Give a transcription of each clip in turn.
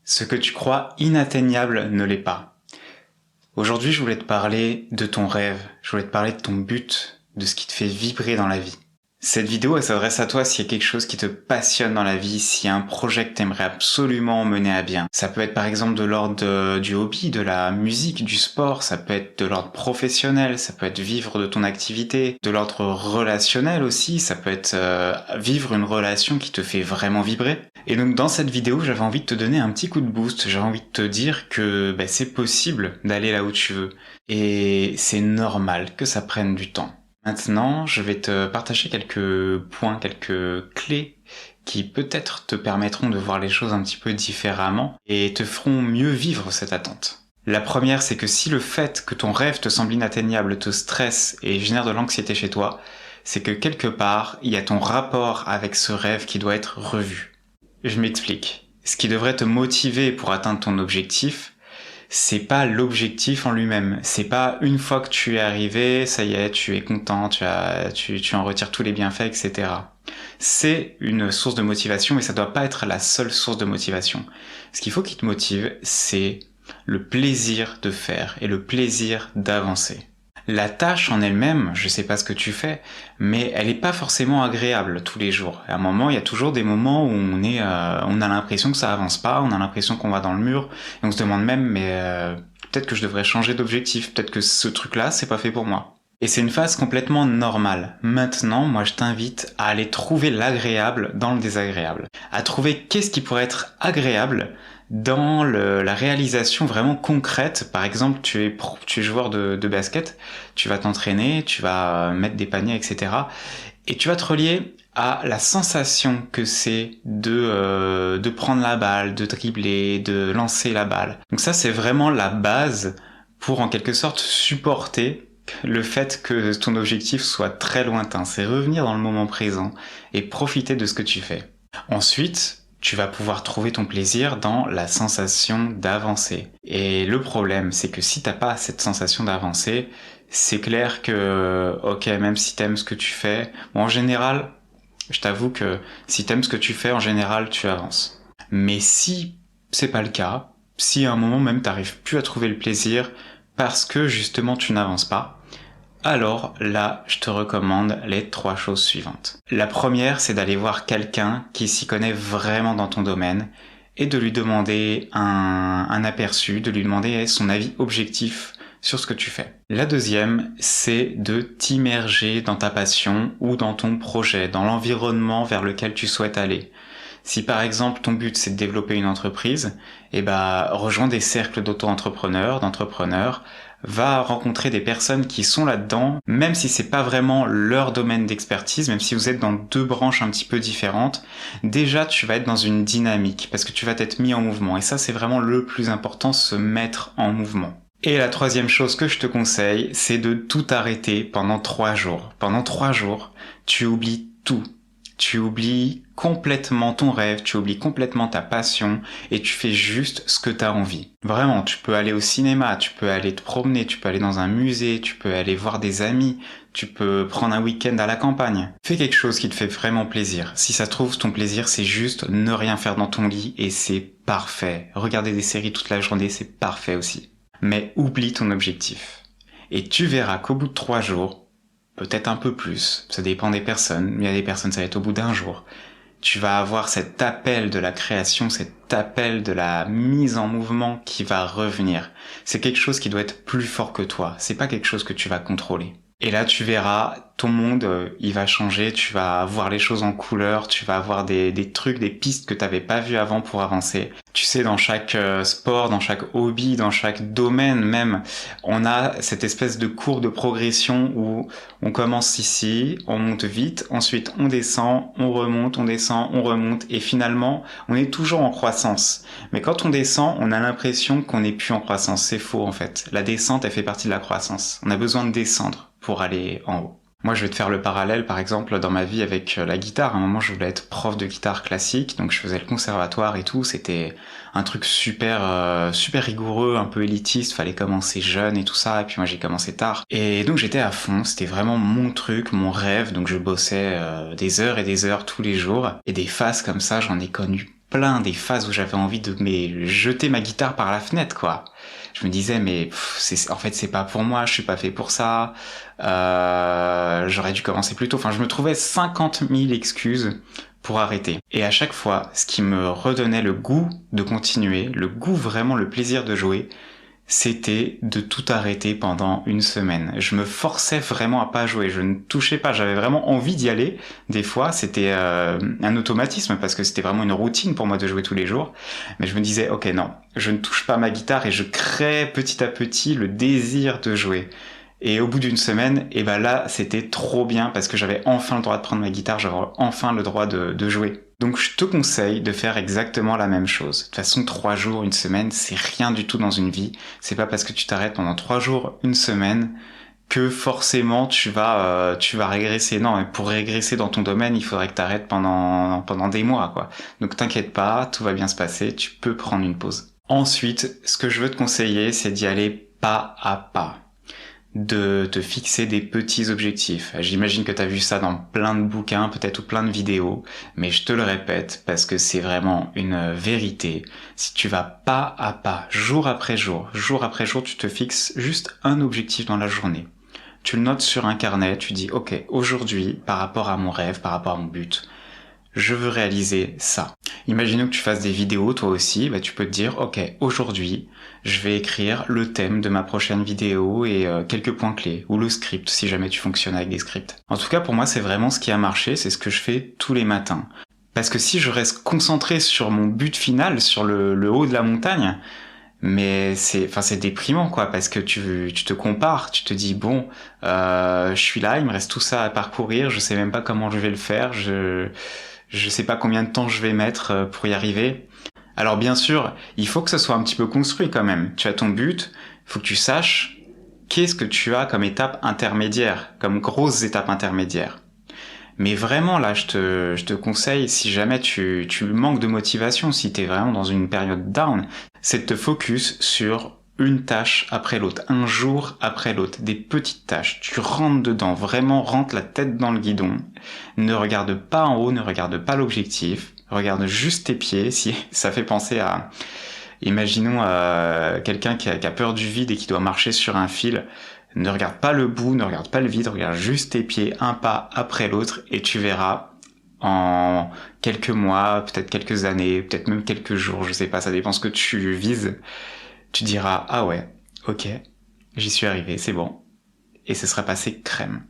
Ce que tu crois inatteignable ne l'est pas. Aujourd'hui, je voulais te parler de ton rêve, je voulais te parler de ton but, de ce qui te fait vibrer dans la vie. Cette vidéo, elle s'adresse à toi s'il y a quelque chose qui te passionne dans la vie, s'il y a un projet que tu aimerais absolument mener à bien. Ça peut être par exemple de l'ordre du hobby, de la musique, du sport, ça peut être de l'ordre professionnel, ça peut être vivre de ton activité, de l'ordre relationnel aussi, ça peut être vivre une relation qui te fait vraiment vibrer. Et donc dans cette vidéo, j'avais envie de te donner un petit coup de boost, j'avais envie de te dire que c'est possible d'aller là où tu veux. Et c'est normal que ça prenne du temps. Maintenant, je vais te partager quelques points, quelques clés qui peut-être te permettront de voir les choses un petit peu différemment et te feront mieux vivre cette attente. La première, c'est que si le fait que ton rêve te semble inatteignable te stresse et génère de l'anxiété chez toi, c'est que quelque part, il y a ton rapport avec ce rêve qui doit être revu. Je m'explique. Ce qui devrait te motiver pour atteindre ton objectif, c'est pas l'objectif en lui-même. C'est pas une fois que tu es arrivé, ça y est, tu es content, tu en retires tous les bienfaits, etc. C'est une source de motivation, mais ça doit pas être la seule source de motivation. Ce qu'il faut qui te motive, c'est le plaisir de faire et le plaisir d'avancer. La tâche en elle-même, je sais pas ce que tu fais, mais elle est pas forcément agréable tous les jours. À un moment, il y a toujours des moments où on a l'impression que ça avance pas, on a l'impression qu'on va dans le mur, et on se demande même, peut-être que je devrais changer d'objectif, peut-être que ce truc-là, c'est pas fait pour moi. Et c'est une phase complètement normale. Maintenant, moi, je t'invite à aller trouver l'agréable dans le désagréable. À trouver qu'est-ce qui pourrait être agréable dans la réalisation vraiment concrète. Par exemple, tu es joueur de basket, tu vas t'entraîner, tu vas mettre des paniers, etc. Et tu vas te relier à la sensation que c'est de prendre la balle, de dribbler, de lancer la balle. Donc ça, c'est vraiment la base pour en quelque sorte supporter le fait que ton objectif soit très lointain. C'est revenir dans le moment présent et profiter de ce que tu fais. Ensuite, tu vas pouvoir trouver ton plaisir dans la sensation d'avancer. Et le problème, c'est que si t'as pas cette sensation d'avancer, c'est clair que, ok, même si t'aimes ce que tu fais, en général, je t'avoue que si t'aimes ce que tu fais, en général, tu avances. Mais si c'est pas le cas, si à un moment même t'arrives plus à trouver le plaisir parce que justement tu n'avances pas, alors là, je te recommande les 3 choses suivantes. La première, c'est d'aller voir quelqu'un qui s'y connaît vraiment dans ton domaine et de lui demander un aperçu, de lui demander son avis objectif sur ce que tu fais. La deuxième, c'est de t'immerger dans ta passion ou dans ton projet, dans l'environnement vers lequel tu souhaites aller. Si par exemple ton but c'est de développer une entreprise, rejoins des cercles d'auto-entrepreneurs, d'entrepreneurs, va rencontrer des personnes qui sont là-dedans, même si c'est pas vraiment leur domaine d'expertise, même si vous êtes dans 2 branches un petit peu différentes, déjà tu vas être dans une dynamique, parce que tu vas t'être mis en mouvement, et ça c'est vraiment le plus important, se mettre en mouvement. Et la troisième chose que je te conseille, c'est de tout arrêter pendant 3 jours. Pendant 3 jours, tu oublies tout. Tu oublies complètement ton rêve, tu oublies complètement ta passion et tu fais juste ce que tu as envie. Vraiment, tu peux aller au cinéma, tu peux aller te promener, tu peux aller dans un musée, tu peux aller voir des amis, tu peux prendre un week-end à la campagne. Fais quelque chose qui te fait vraiment plaisir. Si ça se trouve, ton plaisir, c'est juste ne rien faire dans ton lit et c'est parfait. Regarder des séries toute la journée, c'est parfait aussi. Mais oublie ton objectif. Et tu verras qu'au bout de 3 jours, peut-être un peu plus, ça dépend des personnes, il y a des personnes ça va être au bout d'1 jour, tu vas avoir cet appel de la création, cet appel de la mise en mouvement qui va revenir. C'est quelque chose qui doit être plus fort que toi, c'est pas quelque chose que tu vas contrôler. Et là tu verras, ton monde il va changer, tu vas voir les choses en couleur, tu vas avoir des trucs, des pistes que t'avais pas vues avant pour avancer. Tu sais, dans chaque sport, dans chaque hobby, dans chaque domaine même, on a cette espèce de courbe de progression où on commence ici, on monte vite, ensuite on descend, on remonte, on descend, on remonte, et finalement on est toujours en croissance. Mais quand on descend, on a l'impression qu'on n'est plus en croissance. C'est faux en fait. La descente, elle fait partie de la croissance. On a besoin de descendre pour aller en haut. Moi, je vais te faire le parallèle, par exemple, dans ma vie avec la guitare. À un moment, je voulais être prof de guitare classique, donc je faisais le conservatoire et tout. C'était un truc super rigoureux, un peu élitiste. Fallait commencer jeune et tout ça. Et puis moi, j'ai commencé tard. Et donc, j'étais à fond. C'était vraiment mon truc, mon rêve. Donc, je bossais des heures et des heures tous les jours. Et des phases comme ça, j'en ai connu plein des phases où j'avais envie de jeter ma guitare par la fenêtre, quoi. Je me disais, mais en fait, c'est pas pour moi, je suis pas fait pour ça, j'aurais dû commencer plus tôt. Enfin, je me trouvais 50 000 excuses pour arrêter. Et à chaque fois, ce qui me redonnait le goût de continuer, le goût, vraiment le plaisir de jouer, c'était de tout arrêter pendant une semaine. Je me forçais vraiment à pas jouer, je ne touchais pas, j'avais vraiment envie d'y aller. Des fois, c'était un automatisme parce que c'était vraiment une routine pour moi de jouer tous les jours. Mais je me disais, ok, non, je ne touche pas ma guitare et je crée petit à petit le désir de jouer. Et au bout d'une semaine, et ben là, c'était trop bien parce que j'avais enfin le droit de prendre ma guitare, j'avais enfin le droit de jouer. Donc je te conseille de faire exactement la même chose. De toute façon, 3 jours, une semaine, c'est rien du tout dans une vie. C'est pas parce que tu t'arrêtes pendant 3 jours, une semaine, que forcément tu vas régresser. Non, et pour régresser dans ton domaine, il faudrait que tu arrêtes pendant des mois, quoi. Donc t'inquiète pas, tout va bien se passer, tu peux prendre une pause. Ensuite, ce que je veux te conseiller, c'est d'y aller pas à pas, de te fixer des petits objectifs. J'imagine que tu as vu ça dans plein de bouquins, peut-être ou plein de vidéos, mais je te le répète parce que c'est vraiment une vérité. Si tu vas pas à pas, jour après jour, tu te fixes juste un objectif dans la journée. Tu le notes sur un carnet, tu dis ok, aujourd'hui, par rapport à mon rêve, par rapport à mon but, je veux réaliser ça. Imaginons que tu fasses des vidéos toi aussi, bah tu peux te dire ok, aujourd'hui je vais écrire le thème de ma prochaine vidéo et quelques points clés, ou le script si jamais tu fonctionnes avec des scripts. En tout cas pour moi c'est vraiment ce qui a marché, c'est ce que je fais tous les matins. Parce que si je reste concentré sur mon but final, sur le haut de la montagne, mais c'est déprimant quoi, parce que tu te compares, tu te dis bon, je suis là, il me reste tout ça à parcourir, je sais même pas comment je vais le faire, je sais pas combien de temps je vais mettre pour y arriver. Alors bien sûr, il faut que ce soit un petit peu construit quand même. Tu as ton but, il faut que tu saches qu'est-ce que tu as comme étape intermédiaire, comme grosses étapes intermédiaires. Mais vraiment là, je te conseille, si jamais tu manques de motivation, si t'es vraiment dans une période down, c'est de te focus sur une tâche après l'autre, un jour après l'autre, des petites tâches. Tu rentres dedans, vraiment rentre la tête dans le guidon. Ne regarde pas en haut, ne regarde pas l'objectif. Regarde juste tes pieds, si ça fait penser à, imaginons quelqu'un qui a peur du vide et qui doit marcher sur un fil. Ne regarde pas le bout, ne regarde pas le vide, regarde juste tes pieds, un pas après l'autre, et tu verras en quelques mois, peut-être quelques années, peut-être même quelques jours, je sais pas, ça dépend ce que tu vises. Tu diras, ah ouais, ok, j'y suis arrivé, c'est bon. Et ce sera passé crème.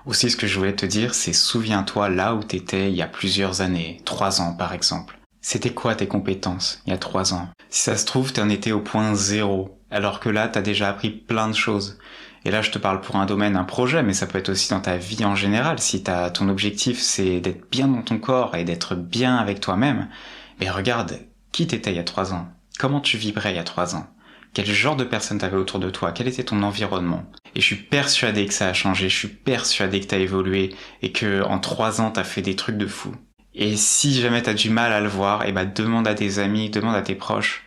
Aussi, ce que je voulais te dire, c'est souviens-toi là où t'étais il y a plusieurs années, 3 ans par exemple. C'était quoi tes compétences il y a 3 ans? Si ça se trouve, t'en étais au point 0, alors que là, t'as déjà appris plein de choses. Et là, je te parle pour un domaine, un projet, mais ça peut être aussi dans ta vie en général. Si ton objectif, c'est d'être bien dans ton corps et d'être bien avec toi-même, mais regarde, qui t'étais il y a 3 ans? Comment tu vibrais il y a 3 ans? Quel genre de personnes t'avais autour de toi? Quel était ton environnement? Et je suis persuadé que ça a changé, je suis persuadé que t'as évolué et que en 3 ans, t'as fait des trucs de fou. Et si jamais t'as du mal à le voir, demande à tes amis, demande à tes proches,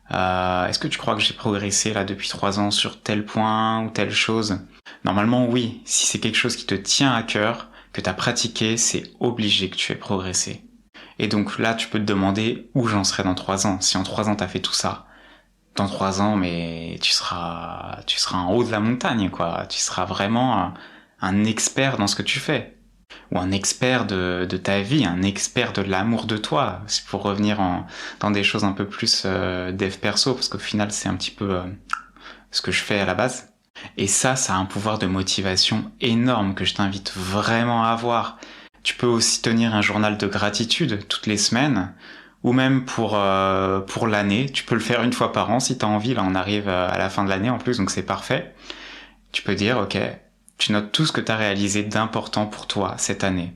est-ce que tu crois que j'ai progressé là depuis 3 ans sur tel point ou telle chose? Normalement oui, si c'est quelque chose qui te tient à cœur, que t'as pratiqué, c'est obligé que tu aies progressé. Et donc là tu peux te demander où j'en serai dans 3 ans. Si en 3 ans t'as fait tout ça, dans 3 ans mais tu seras en haut de la montagne quoi. Tu seras vraiment un expert dans ce que tu fais. Ou un expert de ta vie, un expert de l'amour de toi, c'est pour revenir dans des choses un peu plus dev perso, parce qu'au final c'est un petit peu ce que je fais à la base. Et ça a un pouvoir de motivation énorme que je t'invite vraiment à avoir. Tu peux aussi tenir un journal de gratitude toutes les semaines, ou même pour l'année, tu peux le faire une fois par an si t'as envie, là on arrive à la fin de l'année en plus, donc c'est parfait. Tu peux dire, ok, tu notes tout ce que tu as réalisé d'important pour toi cette année.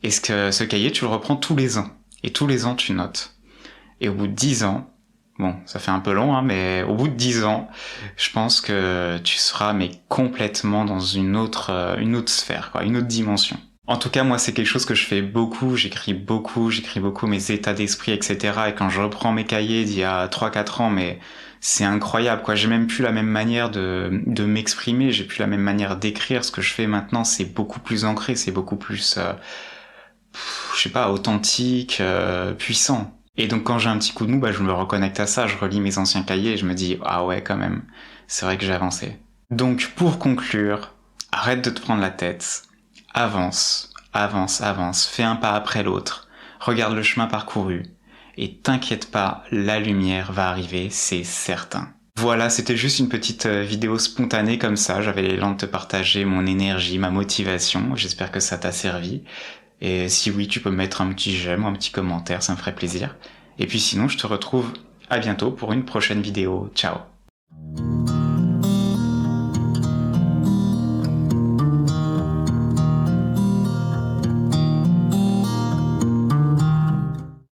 Et ce cahier, tu le reprends tous les ans. Et tous les ans, tu notes. Et au bout de 10 ans, bon, ça fait un peu long, hein, mais au bout de 10 ans, je pense que tu seras mais complètement dans une autre sphère, quoi, une autre dimension. En tout cas, moi, c'est quelque chose que je fais beaucoup, j'écris beaucoup mes états d'esprit, etc. Et quand je reprends mes cahiers d'il y a 3-4 ans, mais c'est incroyable, quoi. J'ai même plus la même manière de m'exprimer, j'ai plus la même manière d'écrire. Ce que je fais maintenant, c'est beaucoup plus ancré, c'est beaucoup plus, je sais pas, authentique, puissant. Et donc quand j'ai un petit coup de mou, je me reconnecte à ça, je relis mes anciens cahiers et je me dis « Ah ouais, quand même, c'est vrai que j'ai avancé ». Donc pour conclure, arrête de te prendre la tête, avance, avance, avance, fais un pas après l'autre, regarde le chemin parcouru, et t'inquiète pas, la lumière va arriver, c'est certain. Voilà, c'était juste une petite vidéo spontanée comme ça, j'avais l'élan de te partager mon énergie, ma motivation, j'espère que ça t'a servi. Et si oui, tu peux me mettre un petit j'aime ou un petit commentaire, ça me ferait plaisir. Et puis sinon, je te retrouve à bientôt pour une prochaine vidéo. Ciao!